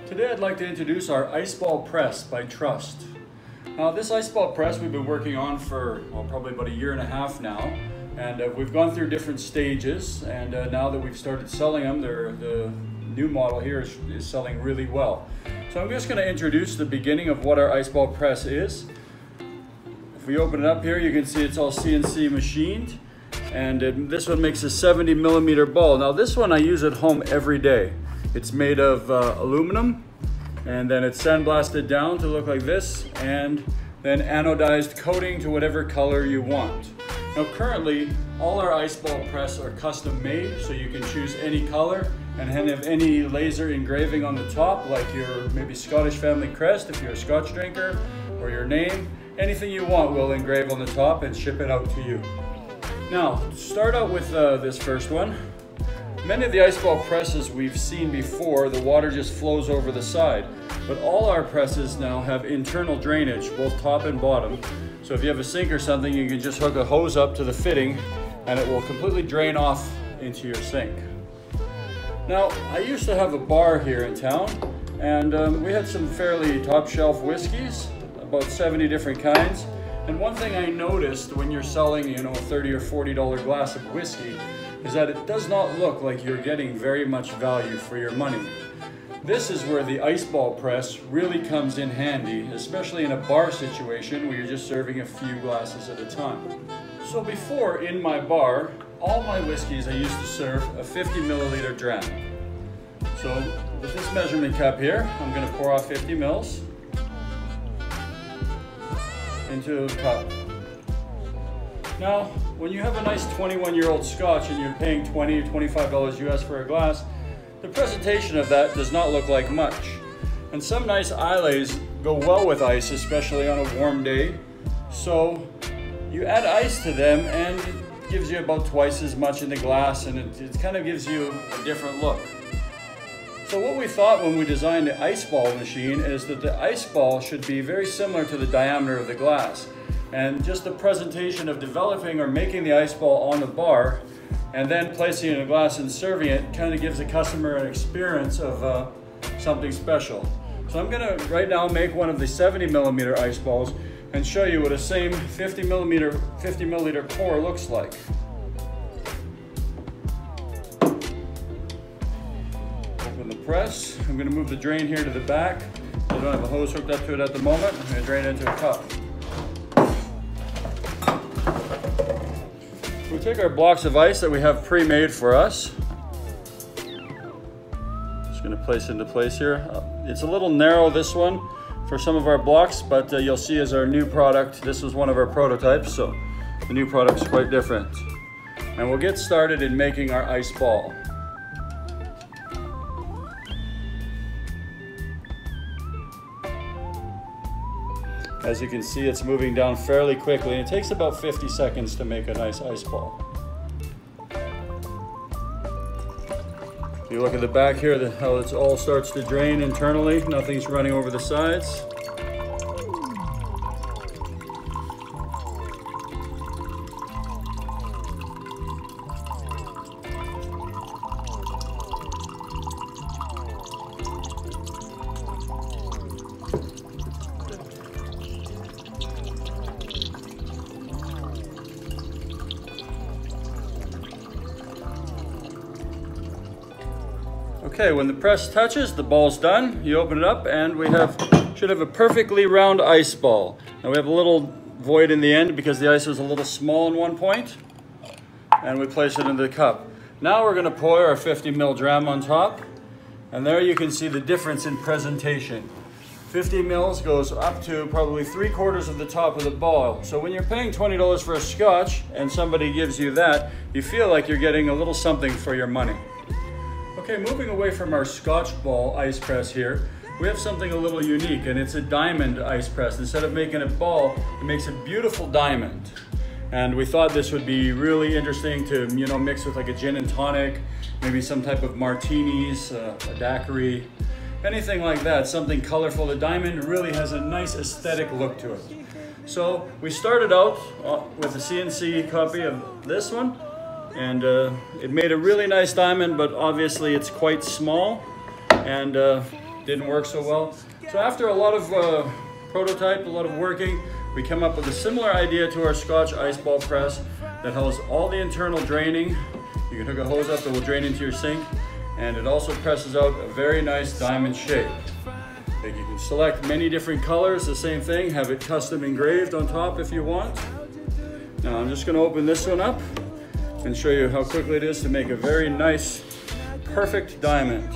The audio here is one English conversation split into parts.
Today I'd like to introduce our Ice Ball Press by Trust. Now this Ice Ball Press we've been working on for probably about 1.5 years now, and we've gone through different stages, and now that we've started selling them, the new model here is selling really well. So I'm just going to introduce the beginning of what our Ice Ball Press is. If we open it up here, you can see it's all CNC machined, and this one makes a 70mm ball. Now this one I use at home every day. It's made of aluminum, and then it's sandblasted down to look like this, and then anodized coating to whatever color you want. Now currently, all our Ice Ball Press are custom made, so you can choose any color and have any laser engraving on the top, like your maybe Scottish family crest if you're a Scotch drinker, or your name. Anything you want we'll engrave on the top and ship it out to you. Now, to start out with this first one. Many of the Ice Ball presses we've seen before, the water just flows over the side. But all our presses now have internal drainage, both top and bottom. So if you have a sink or something, you can just hook a hose up to the fitting and it will completely drain off into your sink. Now, I used to have a bar here in town, and we had some fairly top shelf whiskeys, about 70 different kinds. And one thing I noticed when you're selling, a $30 or $40 glass of whiskey, is that it does not look like you're getting very much value for your money. This is where the Ice Ball Press really comes in handy, especially in a bar situation where you're just serving a few glasses at a time. So before, in my bar, all my whiskeys I used to serve a 50ml dram. So with this measurement cup here, I'm going to pour off 50 mils into a cup. Now, when you have a nice 21-year-old Scotch and you're paying $20 or $25 US for a glass, the presentation of that does not look like much. And some nice Islays go well with ice, especially on a warm day. So you add ice to them and it gives you about twice as much in the glass, and it kind of gives you a different look. So what we thought when we designed the Ice Ball machine is that the ice ball should be very similar to the diameter of the glass. And just the presentation of developing or making the ice ball on the bar and then placing it in a glass and serving it kind of gives the customer an experience of something special. So I'm going to right now make one of the 70mm ice balls and show you what a same 50 milliliter pour looks like. Open the press. I'm going to move the drain here to the back. I don't have a hose hooked up to it at the moment. I'm going to drain it into a cup. We take our blocks of ice that we have pre-made for us. Just going to place it into place here. It's a little narrow, this one, for some of our blocks, but you'll see as our new product, this was one of our prototypes, so the new product is quite different. And we'll get started in making our ice ball. As you can see, it's moving down fairly quickly, and it takes about 50 seconds to make a nice ice ball. If you look at the back here, how it all starts to drain internally, nothing's running over the sides. Okay, when the press touches, the ball's done. You open it up and we should have a perfectly round ice ball. Now we have a little void in the end because the ice was a little small in one point, and we place it into the cup. Now we're going to pour our 50ml dram on top, and there you can see the difference in presentation. 50 mils goes up to probably 3/4 of the top of the ball. So when you're paying $20 for a Scotch and somebody gives you that, you feel like you're getting a little something for your money. Okay, moving away from our Scotch ball ice press here, we have something a little unique, and it's a diamond ice press. Instead of making a ball, it makes a beautiful diamond. And we thought this would be really interesting to, mix with like a gin and tonic, maybe some type of martinis, a daiquiri, anything like that, something colorful. The diamond really has a nice aesthetic look to it. So we started out with a CNC copy of this one, and it made a really nice diamond, but obviously it's quite small, and didn't work so well. So after a lot of prototype, a lot of working, we came up with a similar idea to our Scotch ice ball press that has all the internal draining. You can hook a hose up that will drain into your sink, and it also presses out a very nice diamond shape. You can select many different colors, the same thing, have it custom engraved on top if you want. Now I'm just going to open this one up and show you how quickly it is to make a very nice, perfect diamond.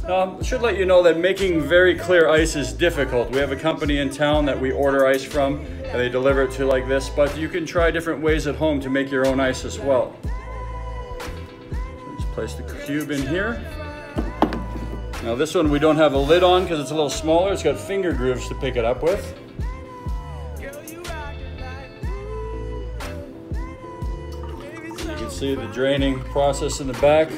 I should let you know that making very clear ice is difficult. We have a company in town that we order ice from, and they deliver it to like this, but you can try different ways at home to make your own ice as well. So just place the cube in here. Now this one we don't have a lid on because it's a little smaller. It's got finger grooves to pick it up with. You can see the draining process in the back.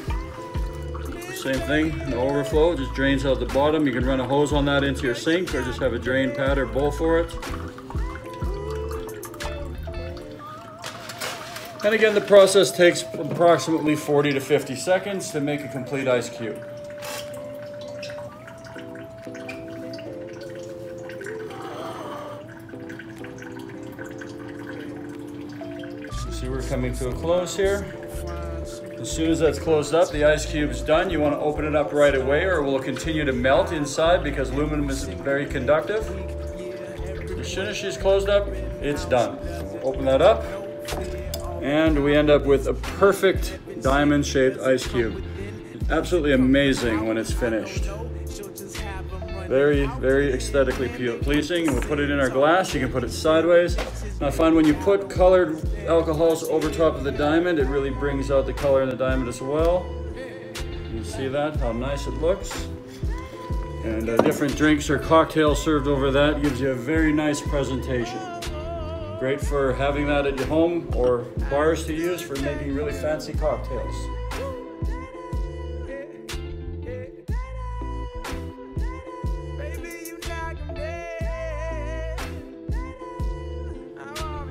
Same thing, no overflow, just drains out the bottom. You can run a hose on that into your sink or just have a drain pad or bowl for it. And again, the process takes approximately 40 to 50 seconds to make a complete ice cube. See, we're coming to a close here. As soon as that's closed up, the ice cube is done. You want to open it up right away or it will continue to melt inside because aluminum is very conductive. As soon as she's closed up, it's done. We'll open that up and we end up with a perfect diamond-shaped ice cube. Absolutely amazing when it's finished. Very, very aesthetically pleasing. We'll put it in our glass. You can put it sideways. And I find when you put colored alcohols over top of the diamond, it really brings out the color in the diamond as well. You see that, how nice it looks. And different drinks or cocktails served over that gives you a very nice presentation. Great for having that at your home or bars to use for making really fancy cocktails.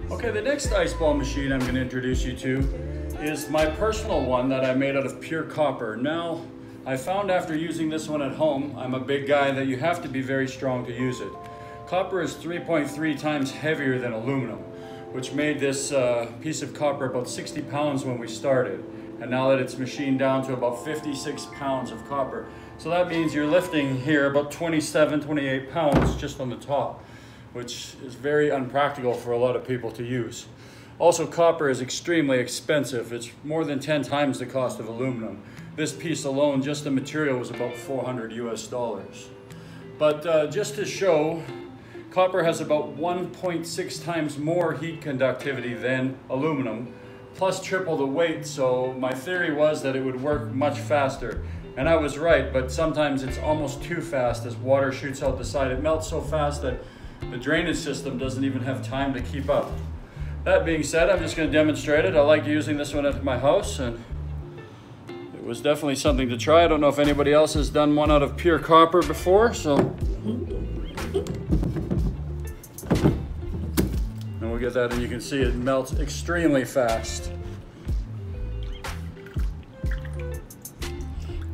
Okay, the next ice ball machine I'm going to introduce you to is my personal one that I made out of pure copper. Now, I found after using this one at home, I'm a big guy, that you have to be very strong to use it. Copper is 3.3 times heavier than aluminum, which made this piece of copper about 60 pounds when we started. And now that it's machined down to about 56 pounds of copper. So that means you're lifting here about 27, 28 pounds just on the top, which is very unpractical for a lot of people to use. Also, copper is extremely expensive. It's more than 10 times the cost of aluminum. This piece alone, just the material, was about $400 US. But just to show, copper has about 1.6 times more heat conductivity than aluminum, plus triple the weight. So my theory was that it would work much faster. And I was right, but sometimes it's almost too fast as water shoots out the side. It melts so fast that the drainage system doesn't even have time to keep up. That being said, I'm just going to demonstrate it. I like using this one at my house, and it was definitely something to try. I don't know if anybody else has done one out of pure copper before, so. And we'll get that, and you can see it melts extremely fast.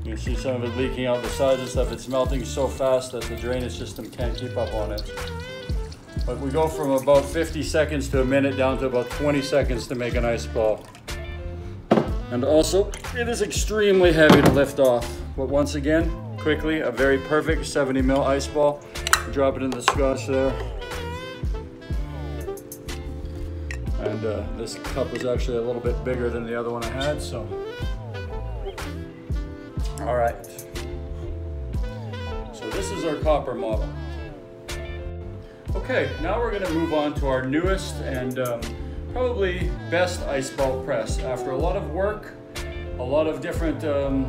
You can see some of it leaking out the sides and stuff. It's melting so fast that the drainage system can't keep up on it. But we go from about 50 seconds to a minute down to about 20 seconds to make an ice ball. And also, it is extremely heavy to lift off. But once again, quickly, a very perfect 70 ml ice ball. Drop it in the Scotch there. And this cup was actually a little bit bigger than the other one I had, so. All right. So this is our copper model. Okay, now we're going to move on to our newest and probably best ice ball press. After a lot of work, a lot of different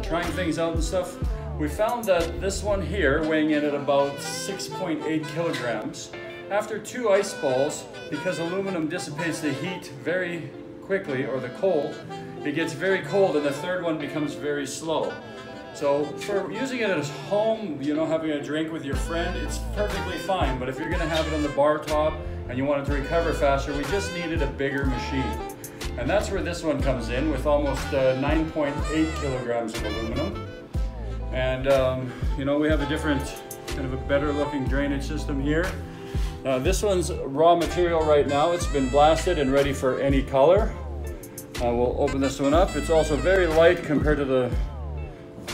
trying things out and stuff, we found that this one here, weighing in at about 6.8 kilograms, after 2 ice balls, because aluminum dissipates the heat very quickly, or the cold, it gets very cold and the third one becomes very slow. So for using it at home, you know, having a drink with your friend, it's perfectly fine. But if you're gonna have it on the bar top and you want it to recover faster, we just needed a bigger machine. And that's where this one comes in with almost 9.8 kilograms of aluminum. And you know, we have a different, kind of a better looking drainage system here. This one's raw material right now. It's been blasted and ready for any color. We'll open this one up. It's also very light compared to the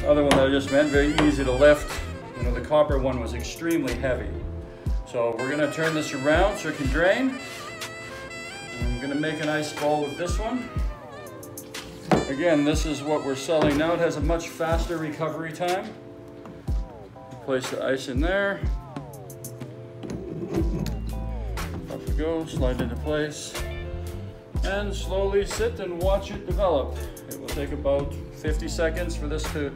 other one that I just meant, very easy to lift. You know, the copper one was extremely heavy. So we're gonna turn this around so it can drain. I'm gonna make an ice ball with this one. Again, this is what we're selling now. It has a much faster recovery time. Place the ice in there. Up we go, slide into place. And slowly sit and watch it develop. It will take about 50 seconds for this to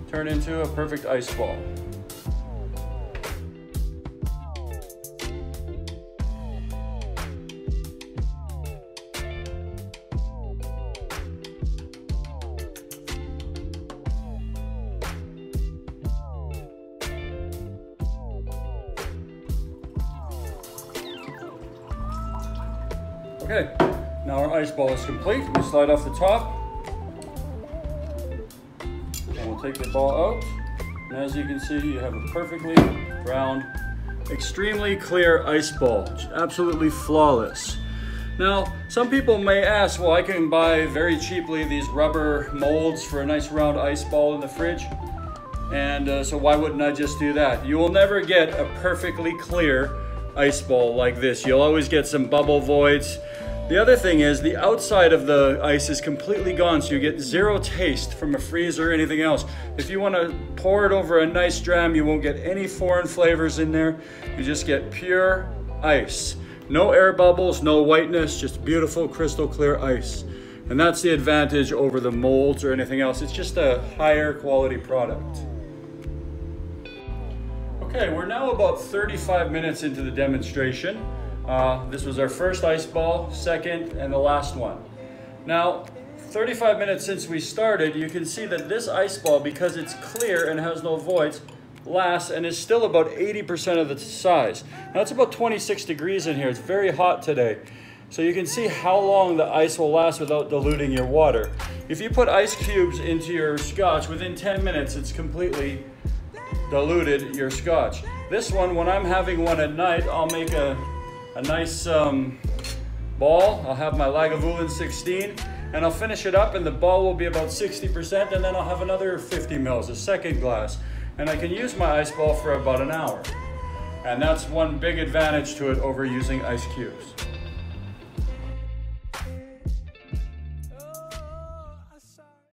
turn into a perfect ice ball. Okay, now our ice ball is complete. We slide off the top. And we'll take the ball out. And as you can see, you have a perfectly round, extremely clear ice ball. It's absolutely flawless. Now, some people may ask, well, I can buy very cheaply these rubber molds for a nice round ice ball in the fridge. And so why wouldn't I just do that? You will never get a perfectly clear ice ball like this. You'll always get some bubble voids. The other thing is the outside of the ice is completely gone, so you get zero taste from a freezer or anything else. If you want to pour it over a nice dram, you won't get any foreign flavors in there. You just get pure ice. No air bubbles, no whiteness, just beautiful crystal clear ice. And that's the advantage over the molds or anything else. It's just a higher quality product. Okay, we're now about 35 minutes into the demonstration. This was our first ice ball, second, and the last one. Now, 35 minutes since we started, you can see that this ice ball, because it's clear and has no voids, lasts and is still about 80% of the size. Now it's about 26 degrees in here. It's very hot today. So you can see how long the ice will last without diluting your water. If you put ice cubes into your scotch, within 10 minutes it's completely diluted your scotch. This one, when I'm having one at night, I'll make a nice ball. I'll have my Lagavulin 16 and I'll finish it up and the ball will be about 60%, and then I'll have another 50 mils, a second glass. And I can use my ice ball for about an hour. And that's one big advantage to it over using ice cubes.